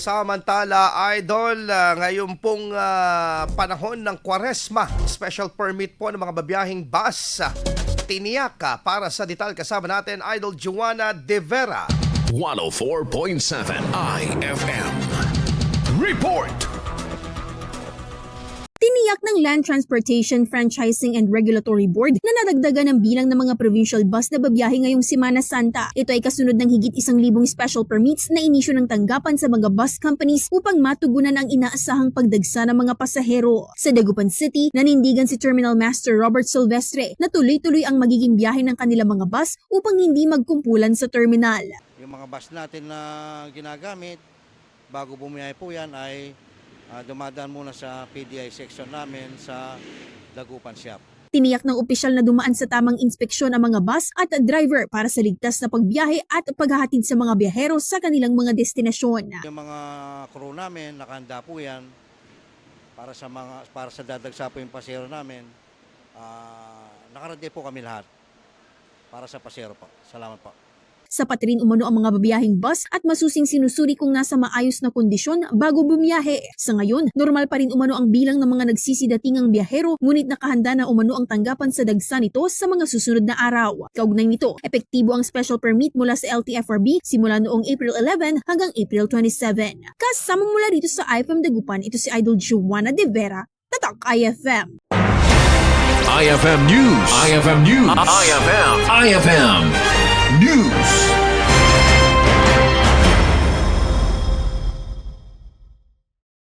Samantala, Idol, ngayon pong panahon ng Kwaresma, special permit po ng mga babiyahing bus. Tiniyak para sa detal kasama natin, Idol Joanna De Vera. 104.7 IFM. Report! Tiniyak ng Land Transportation Franchising and Regulatory Board na nadagdagan ng bilang ng mga provincial bus na babiyahe ngayong Semana Santa. Ito ay kasunod ng higit 1,000 special permits na inisyu ng tanggapan sa mga bus companies upang matugunan ang inaasahang pagdagsa ng mga pasahero. Sa Dagupan City, nanindigan si Terminal Master Robert Silvestre na tuloy-tuloy ang magiging biyahe ng kanilang mga bus upang hindi magkumpulan sa terminal. Yung mga bus natin na ginagamit, bago bumiyahe po yan ay dumadaan muna sa PDI section namin sa Dagupan Shop. Tiniyak ng opisyal na dumaan sa tamang inspeksyon ang mga bus at driver para sa ligtas na pagbiyahe at paghahatid sa mga biyahero sa kanilang mga destinasyon. Yung mga crew namin, nakahanda po yan para sa dadagsa po yung pasero namin. Nakaredy po kami lahat para sa pasero po. Salamat po. Sapat rin umano ang mga babiyahing bus at masusing sinusuri kung nasa maayos na kondisyon bago bumiyahe. Sa ngayon, normal pa rin umano ang bilang ng mga nagsisidatingang biyahero, ngunit nakahanda na umano ang tanggapan sa dagsa nito sa mga susunod na araw. Kaugnay nito, epektibo ang special permit mula sa LTFRB simula noong April 11 hanggang April 27. Kasama mula dito sa IFM Dagupan, ito si Idol Joanna De Vera, Tatak IFM. IFM News. IFM News. IFM News.